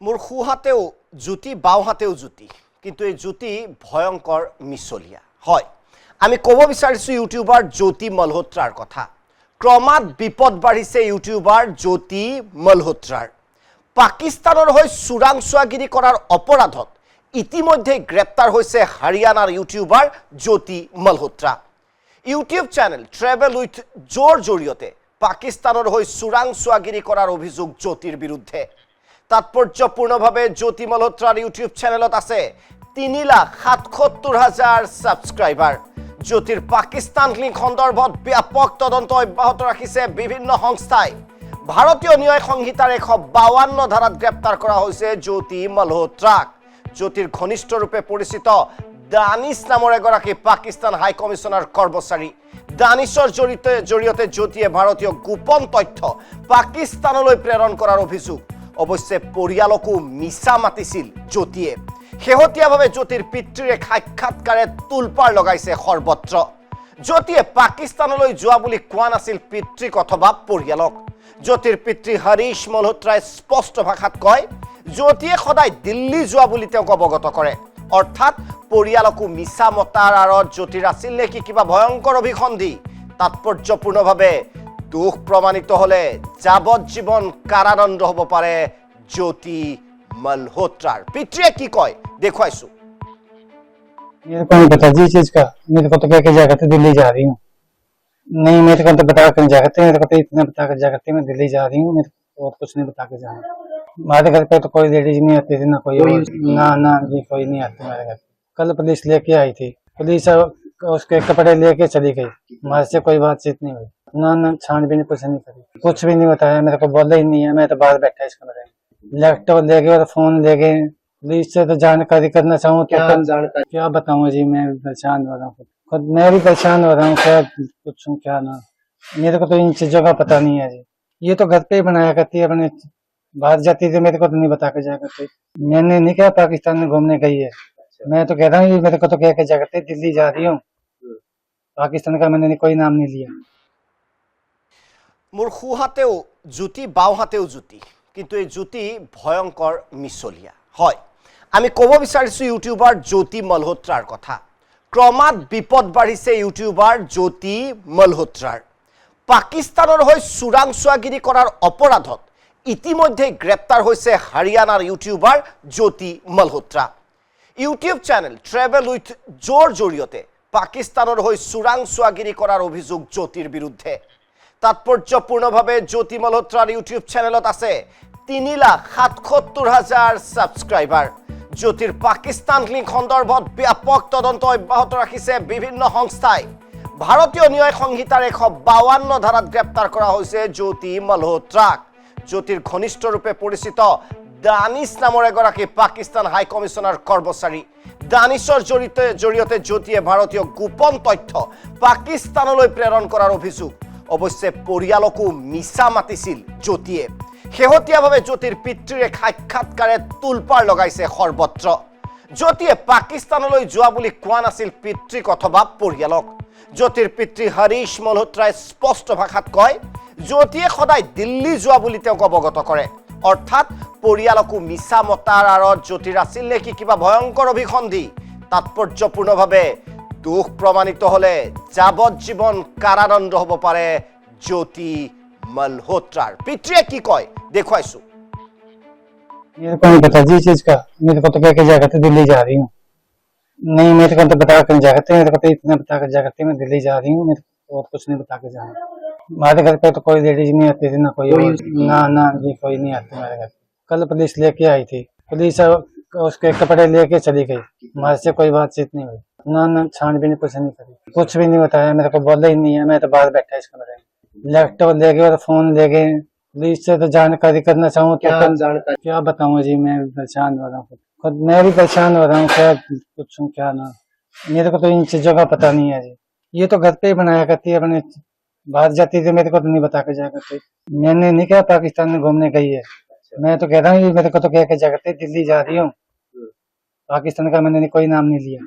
মোৰ সোঁহাতেও জুতি বাওঁ হাতেও জুতি, কিন্তু এই জুতি ভয়ঙ্কৰ মিছলীয়া হয়। আমি ক'ব বিচাৰিছোঁ ইউটিউবাৰ জ্যোতি মলহোত্ৰাৰ কথা। ক্ৰমাৎ বিপদ বাঢ়িছে ইউটিউবাৰ জ্যোতি মলহোত্ৰাৰ। পাকিস্তানৰ হৈ চোৰাংচোৱাগিৰি কৰাৰ অপৰাধত ইতিমধ্যে গ্ৰেপ্তাৰ হৈছে হাৰিয়ানাৰ YouTuber Jyoti Malhotra. YouTube channel travel with Jo জৰিয়তে পাকিস্তানৰ হৈ চোৰাংচোৱাগিৰি কৰাৰ অভিযোগ জ্যোতিৰ বিৰুদ্ধে। তাৎপৰ্যপূৰ্ণভাৱে জ্যোতি মলহোত্ৰাৰ ইউটিউব চেনেলত আছে 3,77,000 ছাবস্ক্ৰাইবাৰ। জ্যোতিৰ পাকিস্তান লিংক সন্দৰ্ভত ব্যাপক তদন্ত অব্যাহত ৰাখিছে বিভিন্ন সংস্থাই। ভাৰতীয় ন্যায় সংহিতাৰ 152 ধাৰাত গ্ৰেপ্তাৰ কৰা হৈছে জ্যোতি মলহোত্ৰাক। জ্যোতিৰ ঘনিষ্ঠ ৰূপে পৰিচিত দানিছ নামৰ এগৰাকী পাকিস্তান হাই কমিছনাৰ কৰ্মচাৰী। দানিছৰ জৰিয়তে জ্যোতিয়ে ভাৰতীয় গোপন তথ্য পাকিস্তানলৈ প্ৰেৰণ কৰাৰ অভিযোগ। অৱশ্যে পৰিয়ালকো মিছা মাতিছিল জ্যোতিয়ে। শেহতীয়াভাৱে জ্যোতিৰ পিতৃৰে সাক্ষাৎকাৰে তোলপাৰ লগাইছে সৰ্বত্ৰ। জ্যোতিয়ে পাকিস্তানলৈ যোৱা বুলি কোৱা নাছিল পিতৃক অথবা পৰিয়ালক। জ্যোতিৰ পিতৃ হৰীশ মলহোত্ৰাই স্পষ্ট ভাষাত কয়, জ্যোতিয়ে সদায় দিল্লী যোৱা বুলি তেওঁক অৱগত কৰে। অৰ্থাৎ পৰিয়ালকো মিছা মতাৰ আঁৰত জ্যোতিৰ আছিল নেকি কিবা ভয়ংকৰ অভিসন্ধি। তাৎপৰ্যপূৰ্ণভাৱে দোষ প্ৰমাণিত হলে যাৱজ্জীৱন কাৰাদণ্ড হ'ব পাৰে জ্যোতি মলহোত্ৰাৰ। পিতৃয়ে কি কয় দেখুৱাইছো। मेरे को नहीं पता जी चीज का। मेरे को तो कह के जा करते दिल्ली जा रही हूँ। नहीं मेरे को तो बता कर जा करते, मेरे को तो इतना बता कर जा करते मैं दिल्ली जा रही हूँ। मेरे को और कुछ नहीं बता के जाना। हमारे घर पे तो कोई लेडीज नहीं आती थी ना कोई ना जी कोई नहीं आती हमारे घर। कल पुलिस लेके आई थी, पुलिस उसके कपड़े लेके चली गई, हमारे से कोई बातचीत नहीं हुई। ना छानबीन कुछ नहीं करी, कुछ भी नहीं बताया, मेरे को बोला ही नहीं है। मैं तो बाहर बैठा इस कमरे में, लैपटॉप ले गए और फोन ले गए। पुलिस से तो जानकारी करना चाहूँ तो क्या बताऊँ जी। मैं परेशान हो रहा हूँ, खुद मैं भी परेशान हो रहा हूँ। क्या पूछूं क्या ना, मेरे को तो इन चीजों का पता नहीं है जी। ये तो घर पे ही बनाया करती है, अपने बाहर जाती थी मेरे को तो नहीं बता के जाया करती। मैंने नहीं कहा पाकिस्तान में घूमने गई है, मैं तो कह रहा हूँ मेरे को तो कह के जा करते दिल्ली जा रही हूँ। पाकिस्तान का मैंने कोई नाम नहीं लिया। মোৰ সোঁহাতেও জুতি বাওঁ হাতেও জুতি, কিন্তু এই জুতি ভয়ংকৰ মিছলীয়া হয়। আমি ক'ব বিচাৰিছোঁ ইউটিউবাৰ জ্যোতি মলহোত্ৰাৰ কথা। ক্ৰমাৎ বিপদ বাঢ়িছে ইউটিউবাৰ জ্যোতি মলহোত্ৰাৰ। পাকিস্তানৰ হৈ চোৰাংচোৱাগিৰি কৰাৰ অপৰাধত ইতিমধ্যে গ্ৰেপ্তাৰ হৈছে হাৰিয়ানাৰ YouTuber Jyoti Malhotra. YouTube channel travel with Jo জৰিয়তে পাকিস্তানৰ হৈ চোৰাংচোৱাগিৰি কৰাৰ অভিযোগ জ্যোতিৰ বিৰুদ্ধে। তাৎপৰ্যপূৰ্ণভাৱে জ্যোতি মলহোত্ৰাৰ ইউটিউব চেনেলত আছে 3,77,000 ছাবস্ক্ৰাইবাৰ। জ্যোতিৰ পাকিস্তান লিংক সন্দৰ্ভত ব্যাপক তদন্ত অব্যাহত ৰাখিছে বিভিন্ন সংস্থাই। ভাৰতীয় ন্যায় সংহিতাৰ 152 ধাৰাত গ্ৰেপ্তাৰ কৰা হৈছে জ্যোতি মলহোত্ৰাক। জ্যোতিৰ ঘনিষ্ঠ ৰূপে পৰিচিত দানিছ নামৰ এগৰাকী পাকিস্তান হাই কমিছনাৰ কৰ্মচাৰী। দানিছৰ জৰিয়তে জ্যোতিয়ে ভাৰতীয় গোপন তথ্য পাকিস্তানলৈ প্ৰেৰণ কৰাৰ অভিযোগ। অৱশ্যে পৰিয়ালকো মিছা মাতিছিল জ্যোতিয়ে। শেহতীয়াভাৱে জ্যোতিৰ পিতৃৰে সাক্ষাৎকাৰে তোলপাৰ লগাইছে সৰ্বত্ৰ। জ্যোতিয়ে পাকিস্তানলৈ যোৱা বুলি কোৱা নাছিল পিতৃক অথবা পৰিয়ালক। জ্যোতিৰ পিতৃ হৰীশ মলহোত্ৰাই স্পষ্ট ভাষাত কয়, জ্যোতিয়ে সদায় দিল্লী যোৱা বুলি তেওঁক অৱগত কৰে। অৰ্থাৎ পৰিয়ালকো মিছা মতাৰ আঁৰত জ্যোতিৰ আছিল নেকি কিবা ভয়ংকৰ অভিসন্ধি। তাৎপৰ্যপূৰ্ণভাৱে দোষ প্ৰমাণিত হলে যাৱজ্জীৱন কাৰাদণ্ড হ'ব পাৰে জ্যোতি মলহোত্ৰাৰ। পিতৃয়ে কি কয় দেখুৱাইছো। मेरे को नहीं पता जी चीज का। मेरे को तो कह के जा करते दिल्ली जा रही हूँ। नहीं मेरे को तो बता कर जा करते, मेरे को तो इतना बता कर जा करते मैं दिल्ली जा रही हूँ। मेरे को और कुछ नहीं बता के जाना। हमारे घर पे तो कोई लेडीज नहीं आती थी ना कोई ना जी कोई नहीं आती हमारे घर। कल पुलिस लेके आई थी, पुलिस उसके कपड़े लेके चली गई, हमारे से कोई बातचीत नहीं हुई। ना छानबीन कुछ नहीं करी, कुछ भी नहीं बताया, मेरे को बोला ही नहीं है। मैं तो बाहर बैठा इस कमरे में, लैपटॉप ले गए और फोन ले गए। पुलिस से तो जानकारी करना चाहूँ तो क्या बताऊँ जी। मैं परेशान हो रहा हूँ, खुद मैं भी परेशान हो रहा हूँ। क्या पूछूं क्या ना, मेरे को तो इन चीजों का पता नहीं है जी। ये तो घर पे ही बनाया करती है, अपने बाहर जाती थी मेरे को तो नहीं बता के जाया करती। मैंने नहीं कहा पाकिस्तान में घूमने गई है, मैं तो कह रहा हूँ मेरे को तो कह के जा करते दिल्ली जा रही हूँ। पाकिस्तान का मैंने कोई नाम नहीं लिया।